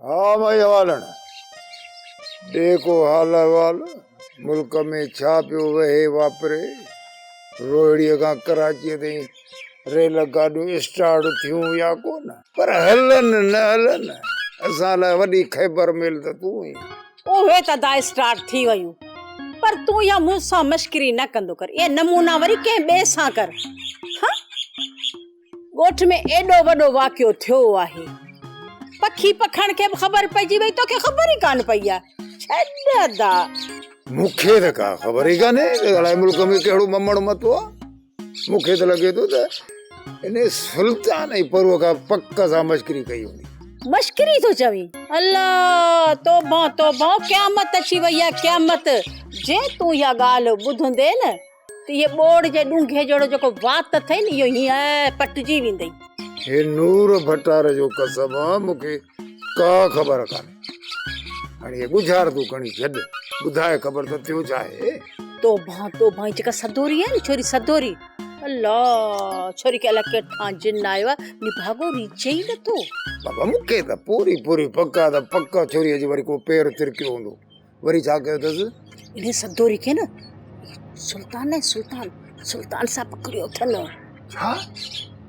हाँ मयवालन देखो हाल अहवाल मुल्क में छा पियो वहे वापरे। रोहड़ीअ खां कराचीअ ताईं रेल गाॾियूं स्टार्ट थियूं या कोन, पर हलनि न हलनि असां लाइ वॾी ख़ैबर मिल त तूं ई। उहे त दा स्टार्ट थी वयूं, पर तूं या मूंसां मश्करी न कंदो कर। ये नमूना वरी कंहिं ॿिए सां कर। हाँ? ॻोठ में एॾो वॾो वाक़ियो थियो आहे, पखी पखण खे बि ख़बर पइजी वई, तोखे ख़बर ई कान पई आहे। छॾ दा, मूंखे त का ख़बर ई कान्हे अलाए मुल्क में कहिड़ो ममण मतो आहे। मूंखे त लॻे थो त इन सुल्तान जी परव खां पक सां मश्करी कई हूंदी। मश्करी तो चवी? अल्लाह तौबा तौबा, क़यामत अची वई आहे क़यामत। जे तूं इहा ॻाल्हि ॿुधंदे न त इहे ॿोड़ जे ॾूंघे जहिड़ो जेको वात अथई न इहो हीअं पटिजी वेंदई। हे नूर भटार जो कसम आहे, मूंखे का ख़बर कान्हे। हाणे हे गुज़ार तूं खणी छॾ, ॿुधाए ख़बर त थियो छा आहे। तौबा तौबा, जेका सदोरी आहे न छोरी सदोरी, अल्लाह छोरी खे अलाए केठां जिन आयो आहे, निभागो रीचे ई नथो। बाबा मूंखे त पूरी पूरी पका त पका छोरीअ जो वरी को पेर तिरकियो हूंदो। वरी छा कयो अथसि? इन सदोरी खे न सुल्तान है सुल्तान सां पकड़ियो अथनि। छा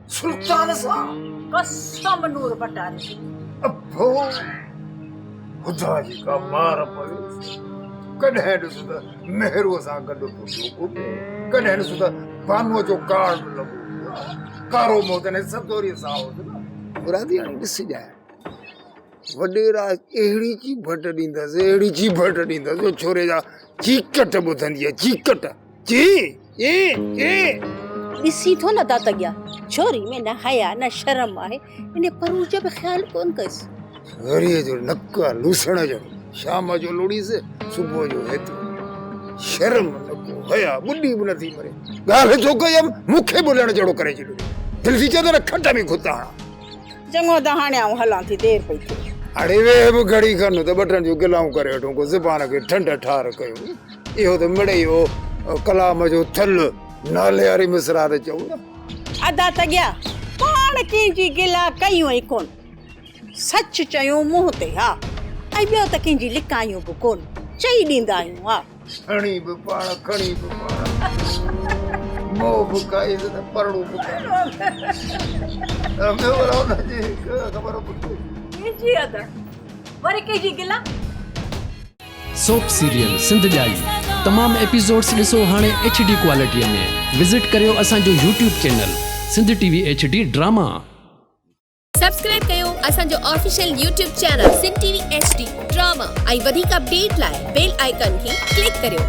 सुल्तान सां? कसम नूर भटार जी। अब्बो खुदा जी का मार पवे। कॾहिं ॾिसो त मेहरुअ सां गॾु कॾहिं ॾिसो त बानुअ जो कार्ड लॻो कारो मोदन सदोरीअ सां मुरादी हाणे ॾिसजांइ वॾेरा अहिड़ी चीभट ॾींदसि, अहिड़ी चीभट ॾींदसि जो छोरे जा चीकट ॿुधंदी आहे, चीकट ची ॾिसी थो न दातगिया, छोरी में न हया न शर्म आहे, इन परूज जो बि ख़्याल कोन कयसि। छोरीअ जो नक आहे लूसण जो, शाम जो लोड़ीसि सुबुह जो हेतिरो। शर्म न को हया ॿुॾी बि नथी मरे। ॻाल्हि छो कई मूंखे ॿुलण जहिड़ो करे छॾियो। दिलि थी चए त खट में खुदा हणां। चङो त हाणे आऊं हलां थी, देरि पई थिए। हाणे वेह बि घड़ी खनि त ॿटनि जूं गिलाऊं करे वठूं, को ज़बान खे ठंड ठार कयूं। इहो त मिड़ई हो कलाम जो थल नाले वारी मिसरा त चऊं न। अदा तगिया पाण कंहिंजी गिला कयूं ई कोन, सच चयूं मुंहं ते। हा, ऐं ॿियो त कंहिंजी लिकायूं बि कोन, चई ॾींदा आहियूं। हा, खणी बि पाण खणी बि पाण मोह बि खाई त परणो बि वरी कंहिंजी गिला। सोप सीरियल सिंध जाई तमाम एपिसोड्स ॾिसो हाणे HD क्वालिटीअ में। विज़िट करियो असांजो YouTube channel Sindh TV HD drama. Subscribe कयो असांजो official YouTube channel Sindh TV HD drama ऐं वधीक अपडेट लाइ बेल आइकन खे क्लिक करियो।